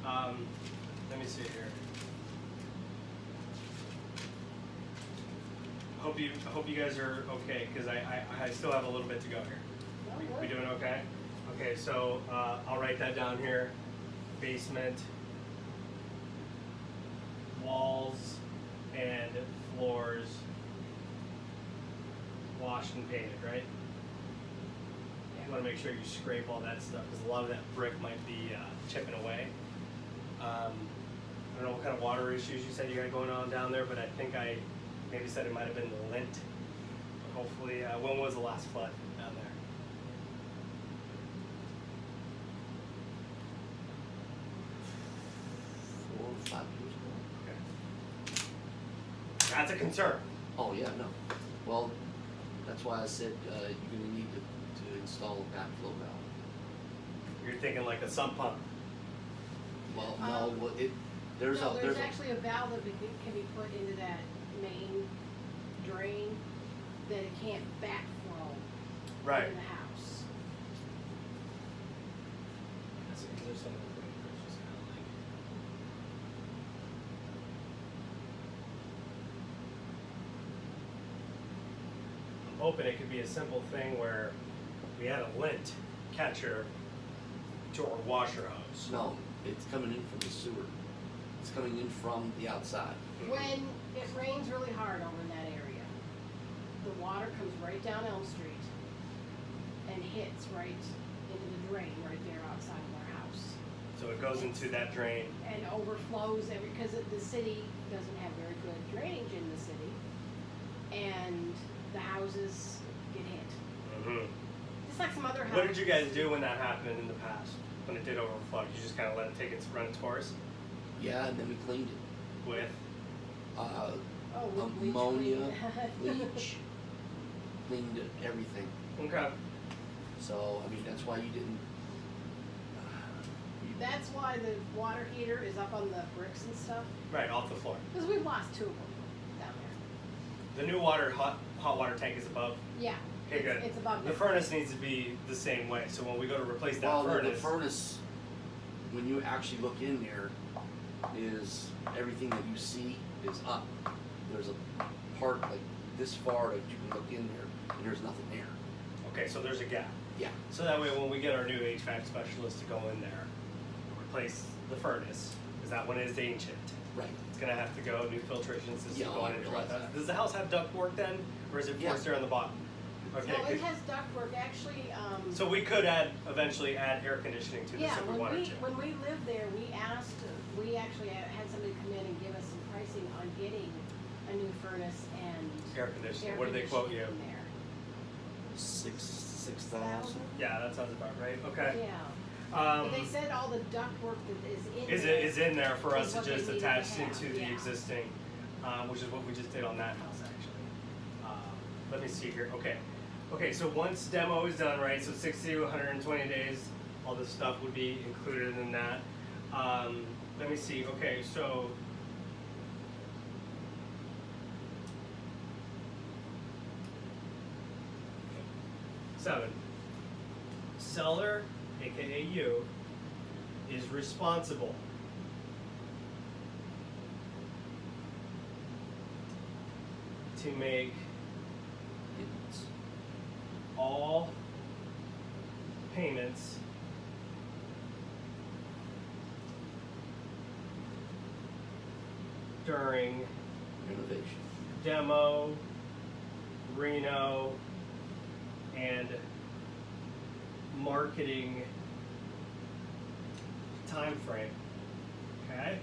Let me see here. I hope you guys are okay, because I still have a little bit to go here. We doing okay? Okay, so I'll write that down here. Basement, walls, and floors washed and painted, right? You want to make sure you scrape all that stuff, because a lot of that brick might be chipping away. I don't know what kind of water issues you said you got going on down there, but I think I maybe said it might have been the lint. But hopefully, when was the last flood down there? Four or 5 years ago. Okay. That's a concern. Oh yeah, no. Well, that's why I said you're gonna need to install a backflow valve. You're thinking like a sump pump. Well, no, well, There's No, a, there's actually a valve that can be put into that main drain that it can't backflow Right. into the house. Is there something where it's just kind of like, I'm hoping it could be a simple thing where we add a lint catcher to our washer hose. no, it's coming in from the sewer. It's coming in from the outside. When it rains really hard over in that area, the water comes right down Elm Street and hits right into the drain right there outside of our house. So it goes into that drain. And overflows because the city doesn't have very good drainage in the city. And the houses get hit. Mm-hmm. Just like some other houses. What did you guys do when that happened in the past? When it did overflow? Did you just kind of let it take its run its course? Yeah, and then we cleaned it. With? with bleach Ammonia, clean. bleach, cleaned everything. Okay. So, I mean, that's why you didn't. That's why the water heater is up on the bricks and stuff. Right, off the floor. Because we've lost 2 of them down there. The new hot water tank is above. Yeah. Okay, good. It's above The there. furnace needs to be the same way. So when we go to replace that Well, furnace, the furnace, when you actually look in there, is everything that you see is up. There's a part like this far that you can look in there, and there's nothing there. okay, so there's a gap. Yeah. So that way, when we get our new HVAC specialist to go in there, replace the furnace, because that one is ancient. Right. It's gonna have to go, new filtration system Yeah, going I into realize it. that. Does the house have ductwork then, or is it Yeah. forced air on the bottom? Okay. No, it good. has ductwork. Actually, So we could eventually add air conditioning to this yeah, if we when wanted to. when we lived there, we actually had somebody come in and give us some pricing on getting a new furnace and Air conditioning. air What did they quote you? conditioning there. 6,000. Yeah, that sounds about right. Okay. Yeah. Um, But they said all the ductwork that is in is there. it is in there for is us to what they just needed attach to have, into the yeah. existing, which is what we just did on that house actually. Let me see here. Okay. Okay, so once demo is done, right? So 60 to 120 days, all this stuff would be included in that. Let me see. Okay, so. Seven. Seller, aka you, is responsible to make It's all payments during renovation. demo, reno, and marketing time frame. Okay?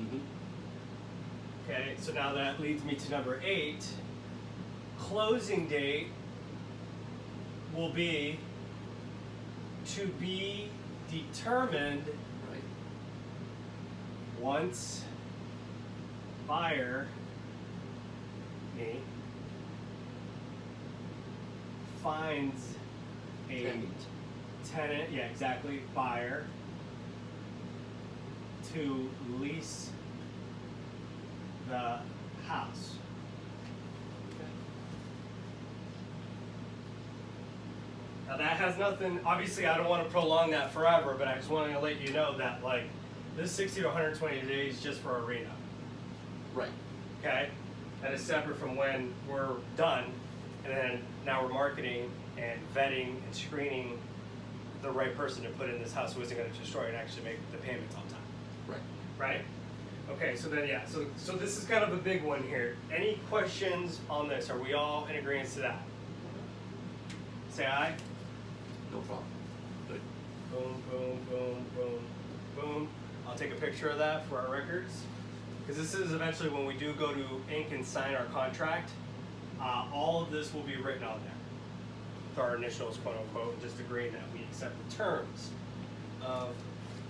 Mm-hmm. Okay, so now that leads me to number 8. Closing date will be to be determined Right. once buyer, me, finds a tenant, yeah, exactly, buyer to lease the house. Now that has nothing, obviously I don't want to prolong that forever, but I just wanted to let you know that like this 60 to 120 days just for a reno. Right. Okay? That is separate from when we're done, and then now we're marketing and vetting and screening the right person to put in this house who isn't going to destroy it and actually make the payments on time. Right. Right? Okay, so then yeah, so this is kind of a big one here. Any questions on this? Are we all in agreement to that? Say aye. No problem. Good. Boom, boom, boom, boom, boom. I'll take a picture of that for our records. Because this is eventually when we do go to ink and sign our contract, all of this will be written on there. With our initials, quote unquote, and just agreeing that we accept the terms of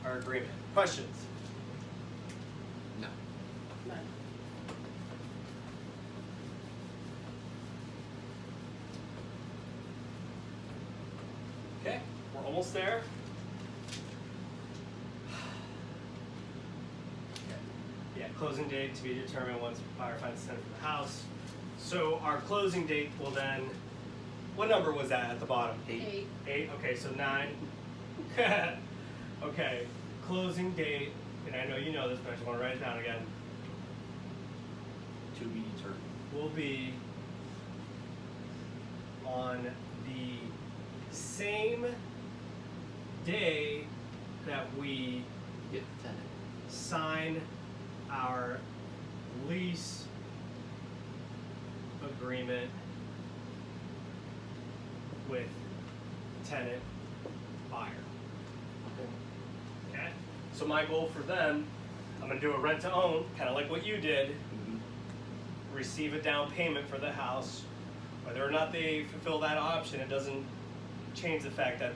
our agreement. Questions? No. None. Okay, we're almost there. Yeah, closing date to be determined once buyer finds a tenant for the house. So our closing date will then, what number was that at the bottom? 8. 8, okay, so 9. Okay, closing date, and I know you know this, but I just want to write it down again, To be determined. will be on the same day that we Get the tenant. sign our lease agreement with tenant buyer. Okay? So my goal for them, I'm gonna do a rent to own, kind of like what you did, receive a down payment for the house. Whether or not they fulfill that option, it doesn't change the fact that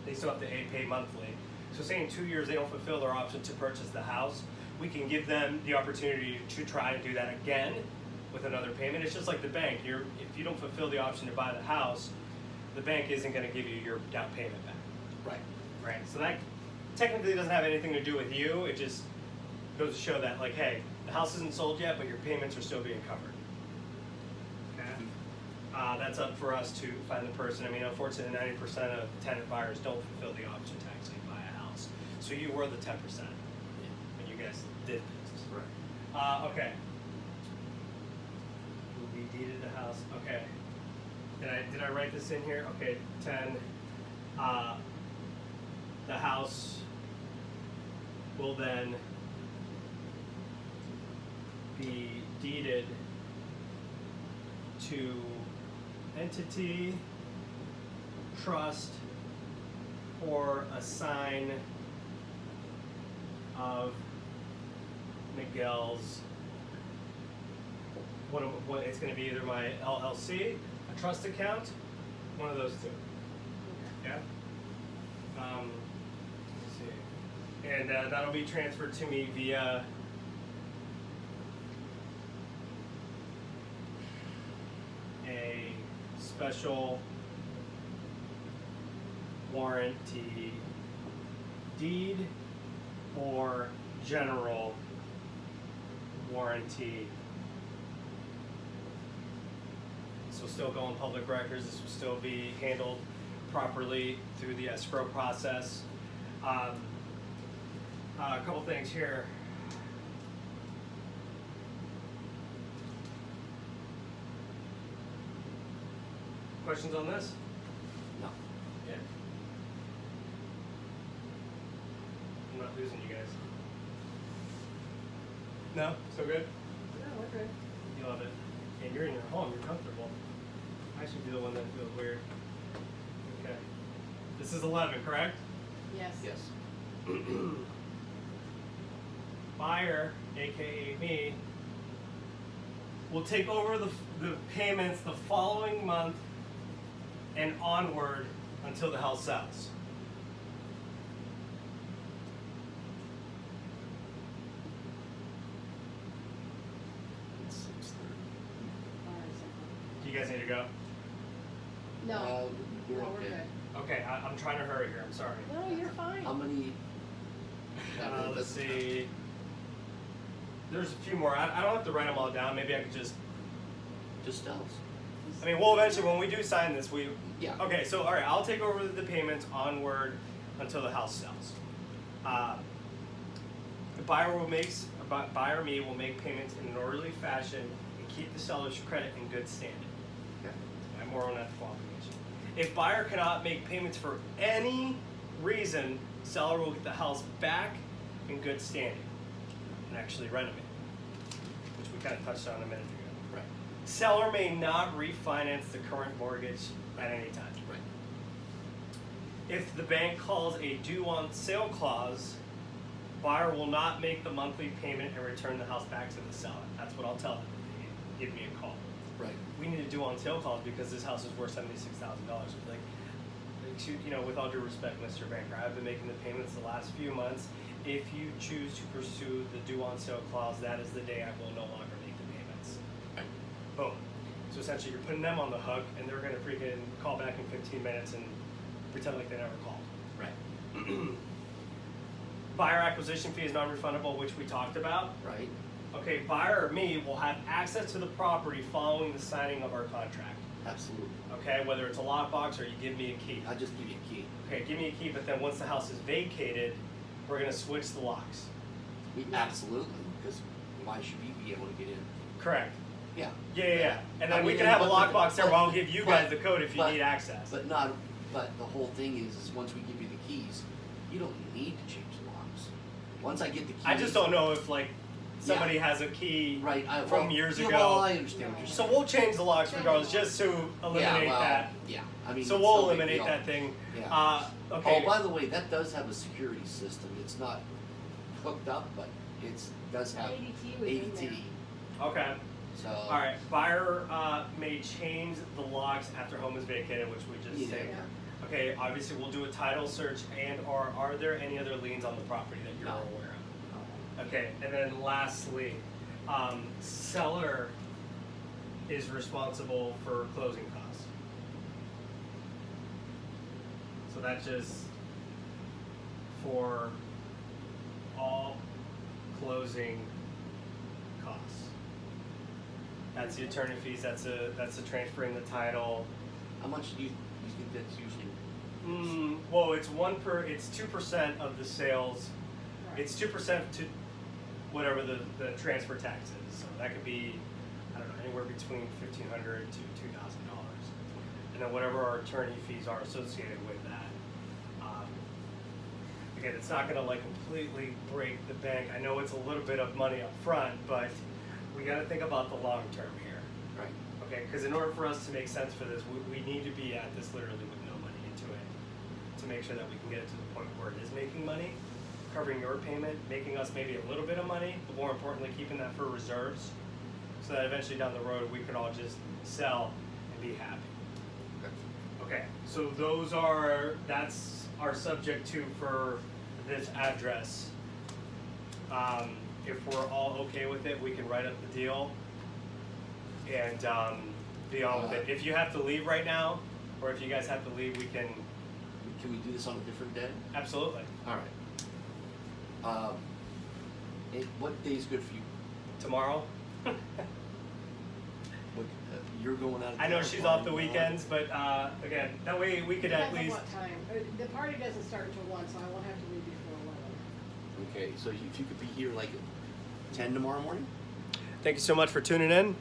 they still have to pay monthly. So say in 2 years they don't fulfill their option to purchase the house, we can give them the opportunity to try and do that again with another payment. It's just like the bank. If you don't fulfill the option to buy the house, the bank isn't going to give you your down payment back. Right. Right. So that technically doesn't have anything to do with you. It just goes to show that, like, hey, the house isn't sold yet, but your payments are still being covered. Okay. That's up for us to find the person. I mean, unfortunately, 90% of tenant buyers don't fulfill the option to actually buy a house. So you were the 10%, and you guys did this. Right. Okay. We deeded the house. Okay. Did I write this in here? Okay. 10. The house will then be deeded to entity, trust, or a sign of Miguel's. What it's going to be either my LLC, a trust account, one of those two. Yeah. Let's see. And that'll be transferred to me via a special warranty deed or general warranty. This will still go on public records. This will still be handled properly through the escrow process. A couple things here. Questions on this? No. Yeah. I'm not losing you guys. No? So good? No, we're good. You love it. And you're in your home, you're comfortable. I should be the one that feels weird. Okay. This is 11, correct? Yes. Yes. Buyer, aka me, will take over the payments the following month and onward until the house sells. It's 6:30. Do you guys need to go? No, We're no, we're okay. good. Okay, I'm trying to hurry here. I'm sorry. No, you're fine. How many? Let's see. There's a few more. I don't have to write them all down. Maybe I could just. Just tell us. I mean, well, eventually, when we do sign this, we. Yeah. Okay, so all right, I'll take over the payments onward until the house sells. The buyer me will make payments in an orderly fashion and keep the seller's credit in good standing. Okay. My moral and ethical obligation. If buyer cannot make payments for any reason, seller will get the house back in good standing and actually renovate, which we kind of touched on a minute ago. Right. Seller may not refinance the current mortgage at any time. Right. If the bank calls a due on sale clause, buyer will not make the monthly payment and return the house back to the seller. That's what I'll tell them. Give me a call. Right. We need a due on sale clause because this house is worth $76,000. Like, you know, with all due respect, Mr. Banker, I've been making the payments the last few months. If you choose to pursue the due on sale clause, that is the day I will no longer make the payments. Right. Boom. So essentially, you're putting them on the hook, and they're going to freaking call back in 15 minutes and pretend like they never called. Right. buyer acquisition fee is non-refundable, which we talked about. Right? Okay, buyer or me will have access to the property following the signing of our contract. Absolutely. Okay, whether it's a lockbox or you give me a key. I'll just give you a key. Okay, give me a key, but then once the house is vacated, we're gonna switch the locks. Absolutely, because why should we be able to get in? Correct. Yeah. Yeah. And then I we mean, can have a but- lockbox there but- where I'll give you guys but- the code if you but- need access. But the whole thing is once we give you the keys, you don't need to change the locks. Once I get the keys. I just don't know if like somebody has a key Right. from years yeah, ago. Well, I understand what you're So saying. we'll change the locks regardless, just to eliminate yeah, well, that. Yeah. I mean. So it's we'll no big eliminate deal. that thing. Yeah. Okay. Oh, by the way, that does have a security system. It's not hooked up, but it does have ADT was in there. Okay. So. All right. Buyer may change the locks after home is vacated, which we just Yeah. said. Okay. Obviously, we'll do a title search, and/or are there any other liens on the property that you're No. aware of? Okay. And then lastly, seller is responsible for closing costs. So that's just for all closing costs. That's the attorney fees. That's the transferring the title. How much do you think that's usually? Well, it's 2% of the sales. Right. It's 2% to whatever the transfer tax is. So that could be, I don't know, anywhere between $1,500 to $2,000, and then whatever our attorney fees are associated with that. Again, it's not going to like completely break the bank. I know it's a little bit of money up front, but we got to think about the long term here. Right. Okay, because in order for us to make sense for this, we need to be at this literally with no money into it to make sure that we can get it to the point where it is making money, covering your payment, making us maybe a little bit of money, but more importantly, keeping that for reserves so that eventually down the road we can all just sell and be happy. Okay, so that's our subject to for this address. If we're all okay with it, we can write up the deal and be on with it. If you have to leave right now, or if you guys have to leave, we can. Can we do this on a different day? Absolutely. All right. What day is good for you? Tomorrow. What, you're going out of I know town she's off the tomorrow? weekends, but again, that way we could at Depends least. on what time. The party doesn't start until 1, so I won't have to leave before 11. Okay, so if you could be here like at 10 tomorrow morning? Thank you so much for tuning in.